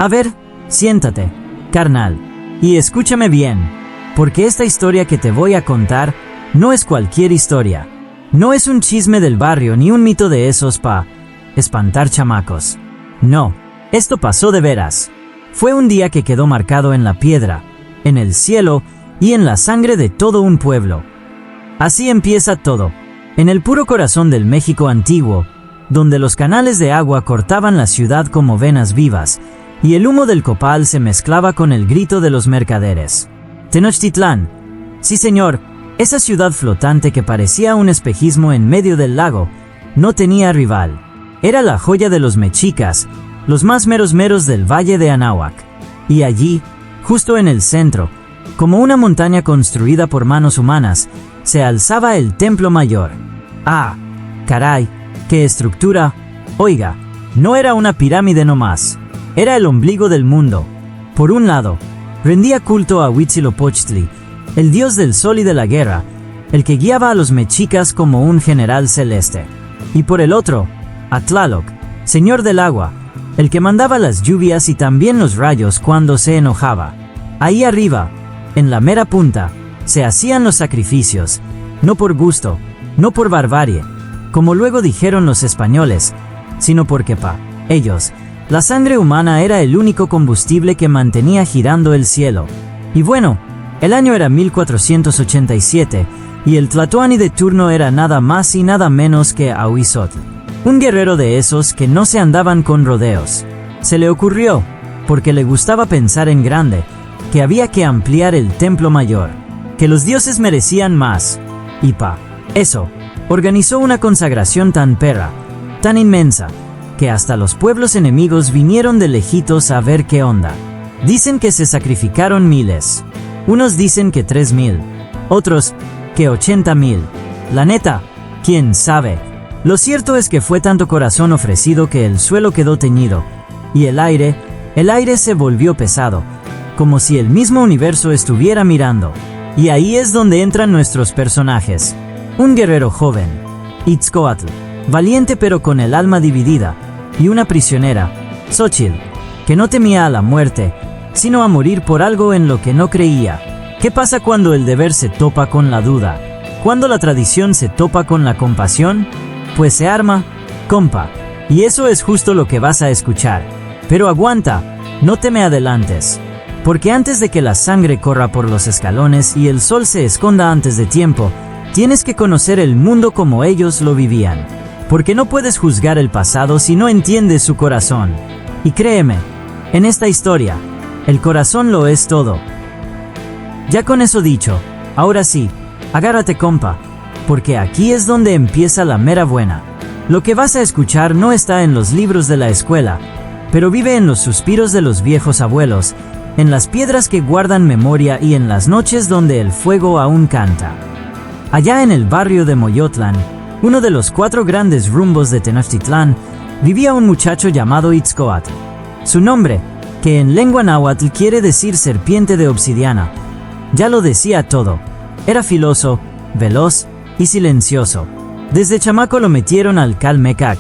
A ver, siéntate, carnal, y escúchame bien, porque esta historia que te voy a contar no es cualquier historia. No es un chisme del barrio ni un mito de esos pa' espantar chamacos. No, esto pasó de veras. Fue un día que quedó marcado en la piedra, en el cielo y en la sangre de todo un pueblo. Así empieza todo, en el puro corazón del México antiguo, donde los canales de agua cortaban la ciudad como venas vivas, y el humo del copal se mezclaba con el grito de los mercaderes. Tenochtitlán, sí señor, esa ciudad flotante que parecía un espejismo en medio del lago, no tenía rival. Era la joya de los mexicas, los más meros del valle de Anáhuac. Y allí, justo en el centro, como una montaña construida por manos humanas, se alzaba el Templo Mayor. ¡Ah! ¡Caray! ¡Qué estructura! Oiga, no era una pirámide nomás. Era el ombligo del mundo. Por un lado, rendía culto a Huitzilopochtli, el dios del sol y de la guerra, el que guiaba a los mexicas como un general celeste. Y por el otro, a Tlaloc, señor del agua, el que mandaba las lluvias y también los rayos cuando se enojaba. Ahí arriba, en la mera punta, se hacían los sacrificios, no por gusto, no por barbarie, como luego dijeron los españoles, sino porque ellos, la sangre humana era el único combustible que mantenía girando el cielo. Y bueno, el año era 1487, y el tlatoani de turno era nada más y nada menos que Ahuizotl, un guerrero de esos que no se andaban con rodeos. Se le ocurrió, porque le gustaba pensar en grande, que había que ampliar el Templo Mayor, que los dioses merecían más, y eso, organizó una consagración tan perra, tan inmensa, que hasta los pueblos enemigos vinieron de lejitos a ver qué onda. Dicen que se sacrificaron miles, unos dicen que 3,000, otros que 80,000. La neta, quién sabe. Lo cierto es que fue tanto corazón ofrecido que el suelo quedó teñido, y el aire se volvió pesado, como si el mismo universo estuviera mirando. Y ahí es donde entran nuestros personajes. Un guerrero joven, Itzcoatl, valiente pero con el alma dividida, y una prisionera, Xochitl, que no temía a la muerte, sino a morir por algo en lo que no creía. ¿Qué pasa cuando el deber se topa con la duda? ¿Cuándo la tradición se topa con la compasión? Pues se arma, compa. Y eso es justo lo que vas a escuchar. Pero aguanta, no te me adelantes. Porque antes de que la sangre corra por los escalones y el sol se esconda antes de tiempo, tienes que conocer el mundo como ellos lo vivían. Porque no puedes juzgar el pasado si no entiendes su corazón. Y créeme, en esta historia, el corazón lo es todo. Ya con eso dicho, ahora sí, agárrate compa, porque aquí es donde empieza la mera buena. Lo que vas a escuchar no está en los libros de la escuela, pero vive en los suspiros de los viejos abuelos, en las piedras que guardan memoria y en las noches donde el fuego aún canta. Allá en el barrio de Moyotlán, uno de los 4 grandes rumbos de Tenochtitlán, vivía un muchacho llamado Itzcoatl. Su nombre, que en lengua náhuatl quiere decir serpiente de obsidiana, ya lo decía todo. Era filoso, veloz y silencioso. Desde chamaco lo metieron al Calmecac,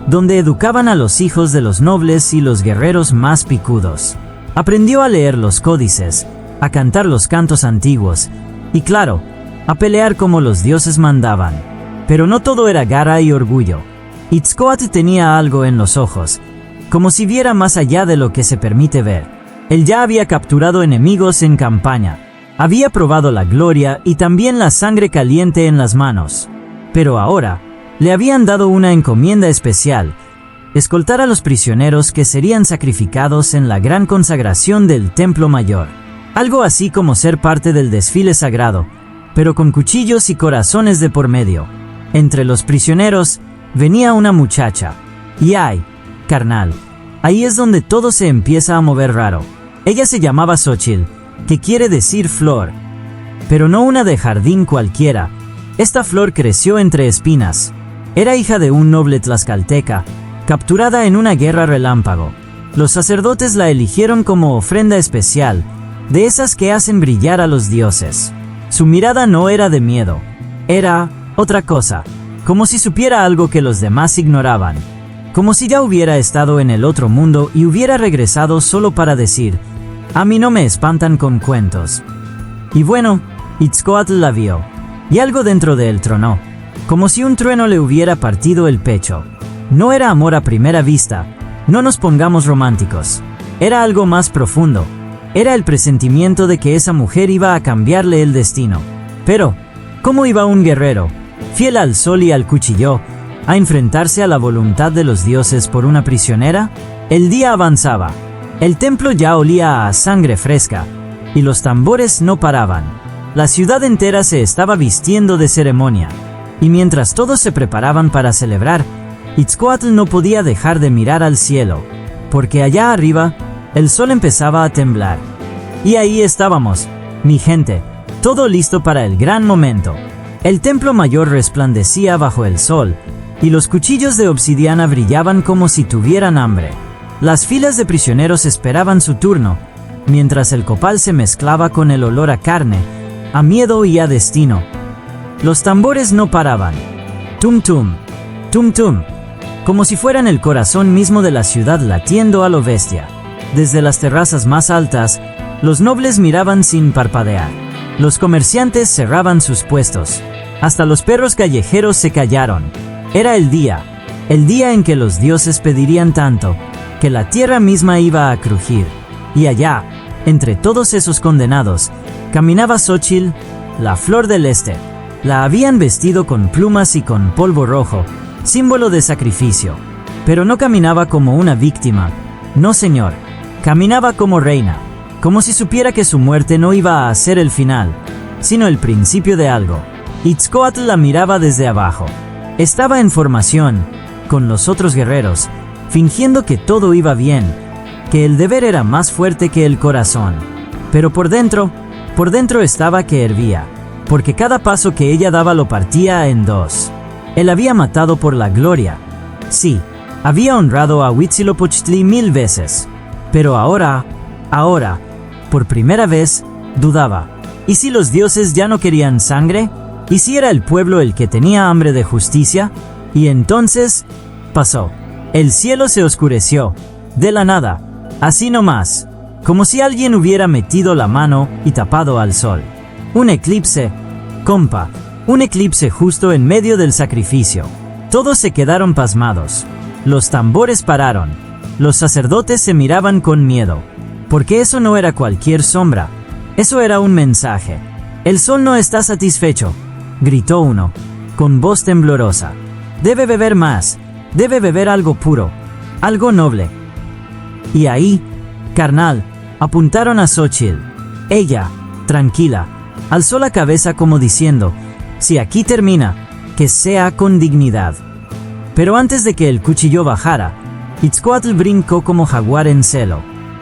donde educaban a los hijos de los nobles y los guerreros más picudos. Aprendió a leer los códices, a cantar los cantos antiguos, y claro, a pelear como los dioses mandaban. Pero no todo era garra y orgullo. Itzcoatl tenía algo en los ojos, como si viera más allá de lo que se permite ver. Él ya había capturado enemigos en campaña, había probado la gloria y también la sangre caliente en las manos. Pero ahora, le habían dado una encomienda especial: escoltar a los prisioneros que serían sacrificados en la gran consagración del Templo Mayor. Algo así como ser parte del desfile sagrado, pero con cuchillos y corazones de por medio. Entre los prisioneros venía una muchacha. Y ay, carnal, ahí es donde todo se empieza a mover raro. Ella se llamaba Xochitl, que quiere decir flor. Pero no una de jardín cualquiera. Esta flor creció entre espinas. Era hija de un noble tlaxcalteca, capturada en una guerra relámpago. Los sacerdotes la eligieron como ofrenda especial, de esas que hacen brillar a los dioses. Su mirada no era de miedo, era otra cosa, como si supiera algo que los demás ignoraban. como si ya hubiera estado en el otro mundo y hubiera regresado solo para decir: a mí no me espantan con cuentos. Y bueno, Itzcoatl la vio, y algo dentro de él tronó, como si un trueno le hubiera partido el pecho. No era amor a primera vista, no nos pongamos románticos. Era algo más profundo. Era el presentimiento de que esa mujer iba a cambiarle el destino. Pero, ¿cómo iba un guerrero, fiel al sol y al cuchillo, a enfrentarse a la voluntad de los dioses por una prisionera? El día avanzaba. El templo ya olía a sangre fresca, y los tambores no paraban. La ciudad entera se estaba vistiendo de ceremonia, y mientras todos se preparaban para celebrar, Itzcoatl no podía dejar de mirar al cielo, porque allá arriba, el sol empezaba a temblar. Y ahí estábamos, mi gente, todo listo para el gran momento. El templo mayor resplandecía bajo el sol, y los cuchillos de obsidiana brillaban como si tuvieran hambre. Las filas de prisioneros esperaban su turno, mientras el copal se mezclaba con el olor a carne, a miedo y a destino. Los tambores no paraban. Tum tum, tum tum, como si fueran el corazón mismo de la ciudad latiendo a lo bestia. Desde las terrazas más altas, los nobles miraban sin parpadear. Los comerciantes cerraban sus puestos. Hasta los perros callejeros se callaron. Era el día en que los dioses pedirían tanto, que la tierra misma iba a crujir. Y allá, entre todos esos condenados, caminaba Xochitl, la flor del este. La habían vestido con plumas y con polvo rojo, símbolo de sacrificio. Pero no caminaba como una víctima. No, señor. Caminaba como reina, como si supiera que su muerte no iba a ser el final, sino el principio de algo. Itzcoatl la miraba desde abajo. Estaba en formación, con los otros guerreros, fingiendo que todo iba bien, que el deber era más fuerte que el corazón. Pero por dentro estaba que hervía, porque cada paso que ella daba lo partía en dos. Él había matado por la gloria. Sí, había honrado a Huitzilopochtli 1000 veces. Pero ahora, por primera vez, dudaba. ¿Y si los dioses ya no querían sangre? ¿Y si era el pueblo el que tenía hambre de justicia? Y entonces, pasó. El cielo se oscureció, de la nada, así nomás, como si alguien hubiera metido la mano y tapado al sol. Un eclipse, compa, un eclipse justo en medio del sacrificio. Todos se quedaron pasmados. Los tambores pararon. Los sacerdotes se miraban con miedo, porque eso no era cualquier sombra, eso era un mensaje. El sol no está satisfecho, gritó uno, con voz temblorosa. Debe beber más, debe beber algo puro, algo noble. Y ahí, carnal, apuntaron a Xochitl. Ella, tranquila, alzó la cabeza como diciendo: si aquí termina, que sea con dignidad. Pero antes de que el cuchillo bajara, Itzcoatl brincó como jaguar en celo.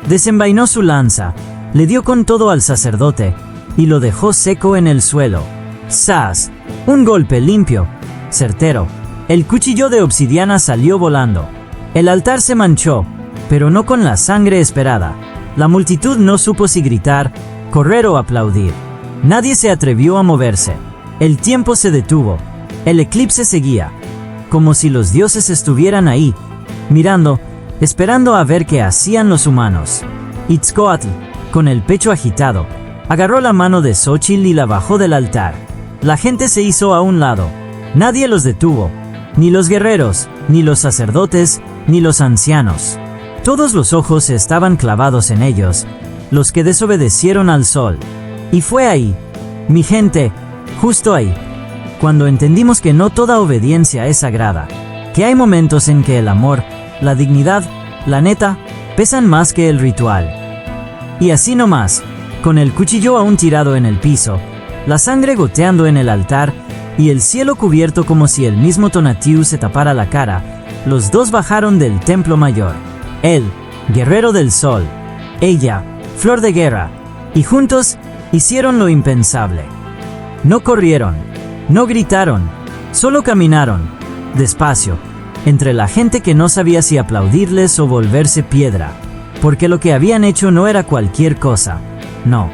Desenvainó su lanza, le dio con todo al sacerdote y lo dejó seco en el suelo. ¡Zas! Un golpe limpio, certero. El cuchillo de obsidiana salió volando. El altar se manchó, pero no con la sangre esperada. La multitud no supo si gritar, correr o aplaudir. Nadie se atrevió a moverse. El tiempo se detuvo. El eclipse seguía, como si los dioses estuvieran ahí, mirando, esperando a ver qué hacían los humanos. Itzcoatl, con el pecho agitado, agarró la mano de Xochitl y la bajó del altar. La gente se hizo a un lado. Nadie los detuvo, ni los guerreros, ni los sacerdotes, ni los ancianos. Todos los ojos estaban clavados en ellos, los que desobedecieron al sol. Y fue ahí, mi gente, justo ahí, cuando entendimos que no toda obediencia es sagrada, que hay momentos en que el amor, la dignidad, la neta, pesan más que el ritual. Y así nomás, con el cuchillo aún tirado en el piso, la sangre goteando en el altar y el cielo cubierto como si el mismo Tonatiuh se tapara la cara, los dos bajaron del templo mayor. Él, guerrero del sol, ella, flor de guerra, y juntos hicieron lo impensable. No corrieron, no gritaron, solo caminaron, despacio, entre la gente que no sabía si aplaudirles o volverse piedra, porque lo que habían hecho no era cualquier cosa. No,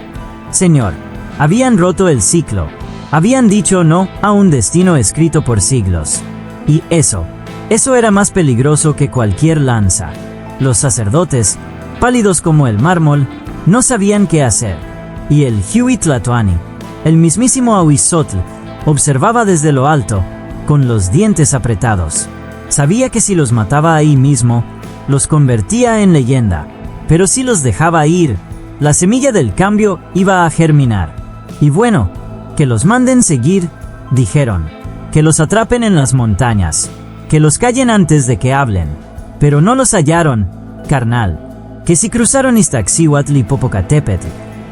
señor, habían roto el ciclo, habían dicho no a un destino escrito por siglos. Y eso, Eso era más peligroso que cualquier lanza. Los sacerdotes, pálidos como el mármol, no sabían qué hacer. Y el Huitlatoani, el mismísimo Ahuizotl, observaba desde lo alto, con los dientes apretados. Sabía que si los mataba ahí mismo, los convertía en leyenda, pero si los dejaba ir, la semilla del cambio iba a germinar. Y bueno, que los manden seguir, dijeron, que los atrapen en las montañas, que los callen antes de que hablen, pero no los hallaron, carnal, que si cruzaron Iztaccíhuatl y Popocatépetl,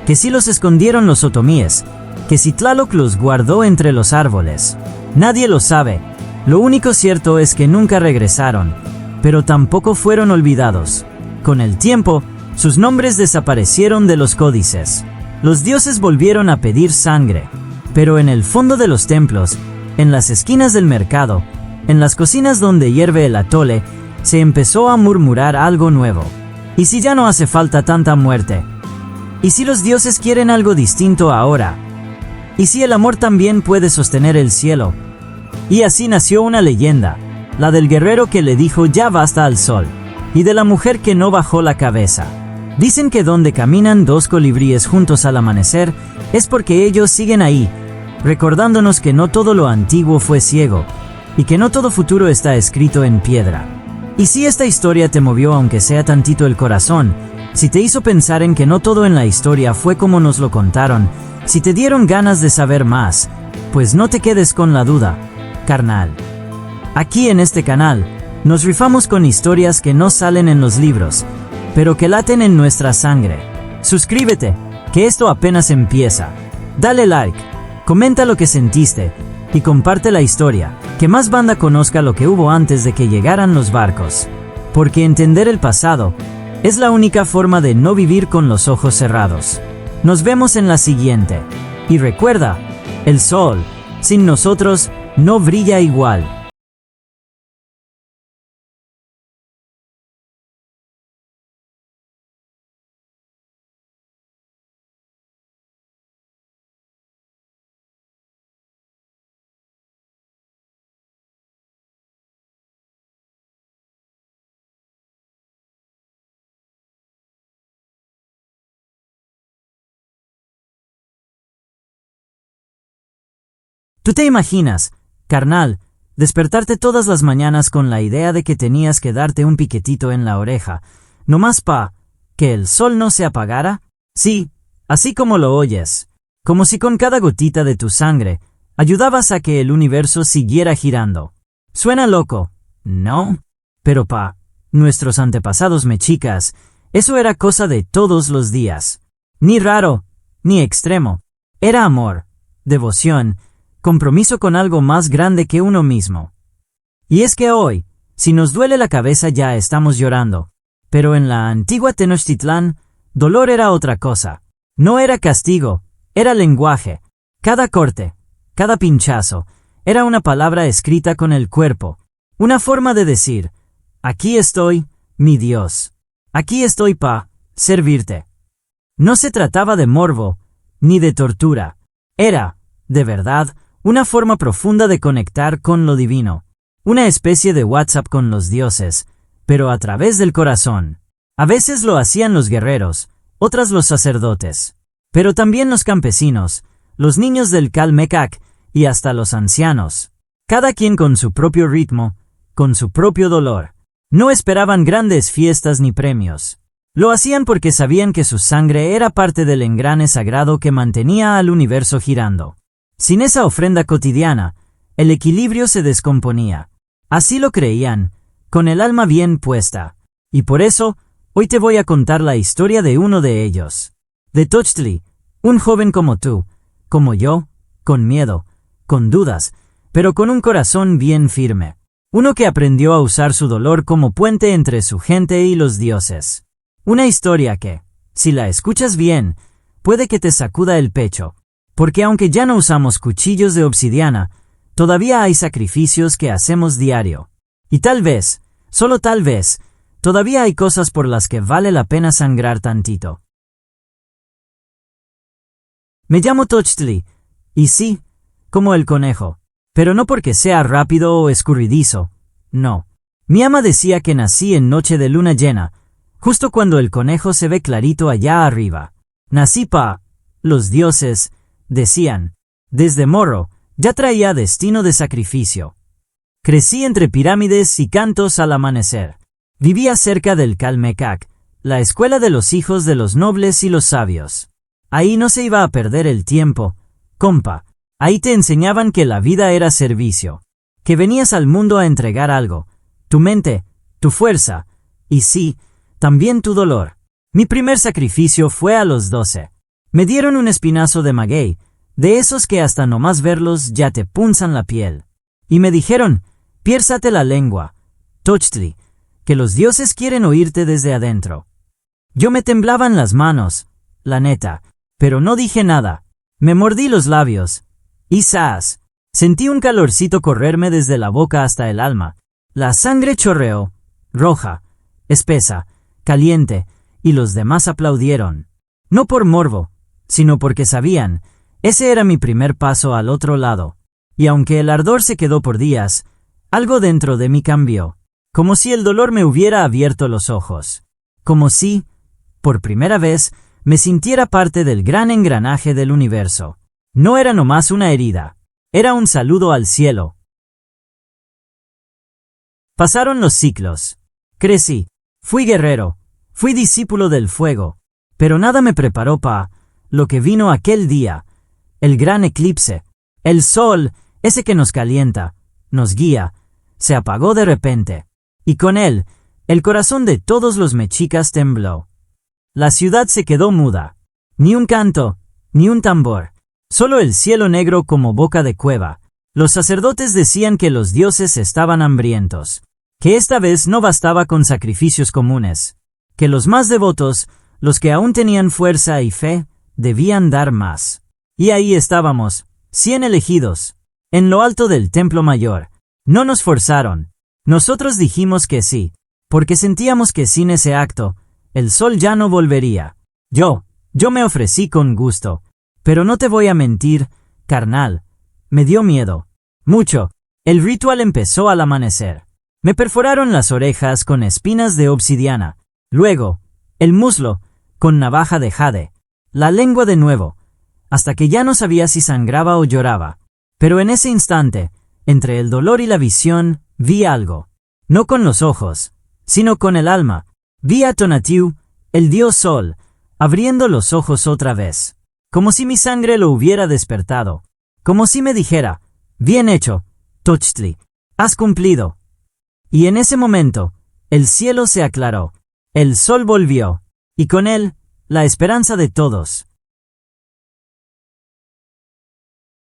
que si los escondieron los otomíes, que si Tlaloc los guardó entre los árboles. Nadie lo sabe, lo único cierto es que nunca regresaron, pero tampoco fueron olvidados. Con el tiempo, sus nombres desaparecieron de los códices. Los dioses volvieron a pedir sangre, pero en el fondo de los templos, en las esquinas del mercado, en las cocinas donde hierve el atole, se empezó a murmurar algo nuevo. ¿Y si ya no hace falta tanta muerte? ¿Y si los dioses quieren algo distinto ahora? ¿Y si el amor también puede sostener el cielo? Y así nació una leyenda, la del guerrero que le dijo ya basta al sol, y de la mujer que no bajó la cabeza. Dicen que donde caminan dos colibríes juntos al amanecer, es porque ellos siguen ahí, recordándonos que no todo lo antiguo fue ciego, y que no todo futuro está escrito en piedra. Y si esta historia te movió aunque sea tantito el corazón, si te hizo pensar en que no todo en la historia fue como nos lo contaron, si te dieron ganas de saber más, pues no te quedes con la duda, carnal. Aquí en este canal, nos rifamos con historias que no salen en los libros, pero que laten en nuestra sangre. Suscríbete, que esto apenas empieza. Dale like, comenta lo que sentiste, y comparte la historia, que más banda conozca lo que hubo antes de que llegaran los barcos. Porque entender el pasado es la única forma de no vivir con los ojos cerrados. Nos vemos en la siguiente. Y recuerda, el sol, sin nosotros, no brilla igual. ¿Tú te imaginas, carnal, despertarte todas las mañanas con la idea de que tenías que darte un piquetito en la oreja, nomás que el sol no se apagara? Sí, así como lo oyes, como si con cada gotita de tu sangre ayudabas a que el universo siguiera girando. Suena loco, ¿no? Pero nuestros antepasados mexicas, eso era cosa de todos los días. Ni raro, ni extremo. Era amor, devoción, compromiso con algo más grande que uno mismo. Y es que hoy, si nos duele la cabeza ya estamos llorando. Pero en la antigua Tenochtitlán, dolor era otra cosa. No era castigo, era lenguaje. Cada corte, cada pinchazo, era una palabra escrita con el cuerpo. Una forma de decir, aquí estoy, mi Dios. Aquí estoy servirte. No se trataba de morbo, ni de tortura. Era, de verdad, una forma profunda de conectar con lo divino. Una especie de WhatsApp con los dioses, pero a través del corazón. A veces lo hacían los guerreros, otras los sacerdotes. Pero también los campesinos, los niños del Calmecac y hasta los ancianos. Cada quien con su propio ritmo, con su propio dolor. No esperaban grandes fiestas ni premios. Lo hacían porque sabían que su sangre era parte del engrane sagrado que mantenía al universo girando. Sin esa ofrenda cotidiana, el equilibrio se descomponía. Así lo creían, con el alma bien puesta. Y por eso, hoy te voy a contar la historia de uno de ellos. De Tochtli, un joven como tú, como yo, con miedo, con dudas, pero con un corazón bien firme. Uno que aprendió a usar su dolor como puente entre su gente y los dioses. Una historia que, si la escuchas bien, puede que te sacuda el pecho. Porque aunque ya no usamos cuchillos de obsidiana, todavía hay sacrificios que hacemos diario. Y tal vez, solo tal vez, todavía hay cosas por las que vale la pena sangrar tantito. Me llamo Tochtli, y sí, como el conejo, pero no porque sea rápido o escurridizo. No. Mi ama decía que nací en noche de luna llena, justo cuando el conejo se ve clarito allá arriba. Nací los dioses, decían. Desde morro, ya traía destino de sacrificio. Crecí entre pirámides y cantos al amanecer. Vivía cerca del Calmecac, la escuela de los hijos de los nobles y los sabios. Ahí no se iba a perder el tiempo, compa. Ahí te enseñaban que la vida era servicio, que venías al mundo a entregar algo, tu mente, tu fuerza, y sí, también tu dolor. Mi primer sacrificio fue a los 12. Me dieron un espinazo de maguey, de esos que hasta nomás verlos ya te punzan la piel. Y me dijeron, piérsate la lengua, Tochtli, que los dioses quieren oírte desde adentro. Yo me temblaban las manos, la neta, pero no dije nada. Me mordí los labios. Y ¡zas! Sentí un calorcito correrme desde la boca hasta el alma. La sangre chorreó, roja, espesa, caliente, y los demás aplaudieron. No por morbo, sino porque sabían, ese era mi primer paso al otro lado. Y aunque el ardor se quedó por días, algo dentro de mí cambió. Como si el dolor me hubiera abierto los ojos. Como si, por primera vez, me sintiera parte del gran engranaje del universo. No era nomás una herida, era un saludo al cielo. Pasaron los ciclos. Crecí, fui guerrero, fui discípulo del fuego, pero nada me preparó para lo que vino aquel día, el gran eclipse. El sol, ese que nos calienta, nos guía, se apagó de repente, y con él, el corazón de todos los mexicas tembló. La ciudad se quedó muda, ni un canto, ni un tambor. Solo el cielo negro como boca de cueva. Los sacerdotes decían que los dioses estaban hambrientos, que esta vez no bastaba con sacrificios comunes, que los más devotos, los que aún tenían fuerza y fe, debían dar más. Y ahí estábamos, 100 elegidos, en lo alto del templo mayor. No nos forzaron. Nosotros dijimos que sí, porque sentíamos que sin ese acto, el sol ya no volvería. Yo me ofrecí con gusto. Pero no te voy a mentir, carnal, me dio miedo. Mucho. El ritual empezó al amanecer. Me perforaron las orejas con espinas de obsidiana. Luego, el muslo, con navaja de jade. La lengua de nuevo, hasta que ya no sabía si sangraba o lloraba. Pero en ese instante, entre el dolor y la visión, vi algo. No con los ojos, sino con el alma. Vi a Tonatiuh, el dios sol, abriendo los ojos otra vez. Como si mi sangre lo hubiera despertado. Como si me dijera, bien hecho, Tochtli, has cumplido. Y en ese momento, el cielo se aclaró, el sol volvió, y con él, la esperanza de todos.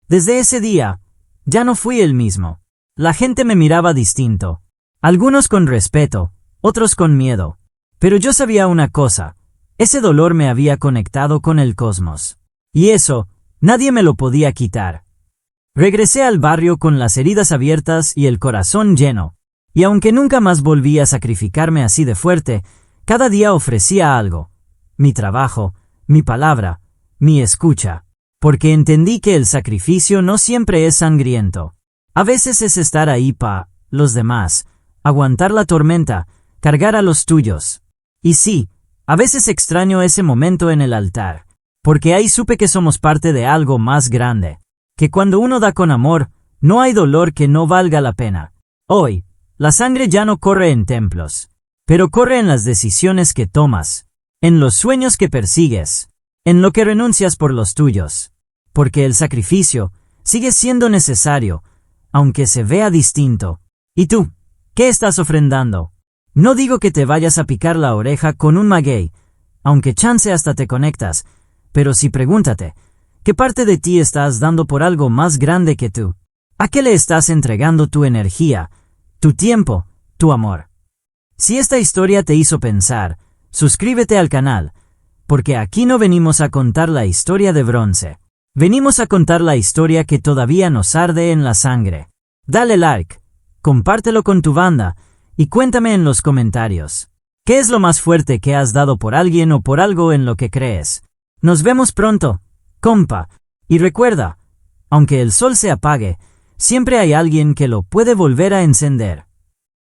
Desde ese día, ya no fui el mismo. La gente me miraba distinto. Algunos con respeto, otros con miedo. Pero yo sabía una cosa, ese dolor me había conectado con el cosmos. Y eso, nadie me lo podía quitar. Regresé al barrio con las heridas abiertas y el corazón lleno. Y aunque nunca más volví a sacrificarme así de fuerte, cada día ofrecía algo. Mi trabajo, mi palabra, mi escucha. Porque entendí que el sacrificio no siempre es sangriento. A veces es estar ahí pa' los demás, aguantar la tormenta, cargar a los tuyos. Y sí, a veces extraño ese momento en el altar. Porque ahí supe que somos parte de algo más grande, que cuando uno da con amor, no hay dolor que no valga la pena. Hoy, la sangre ya no corre en templos, pero corre en las decisiones que tomas, en los sueños que persigues, en lo que renuncias por los tuyos. Porque el sacrificio sigue siendo necesario, aunque se vea distinto. ¿Y tú? ¿Qué estás ofrendando? No digo que te vayas a picar la oreja con un maguey, aunque chance hasta te conectas, pero sí pregúntate, ¿qué parte de ti estás dando por algo más grande que tú? ¿A qué le estás entregando tu energía, tu tiempo, tu amor? Si esta historia te hizo pensar, suscríbete al canal, porque aquí no venimos a contar la historia de bronce. Venimos a contar la historia que todavía nos arde en la sangre. Dale like, compártelo con tu banda, y cuéntame en los comentarios. ¿Qué es lo más fuerte que has dado por alguien o por algo en lo que crees? Nos vemos pronto, compa, y recuerda, aunque el sol se apague, siempre hay alguien que lo puede volver a encender.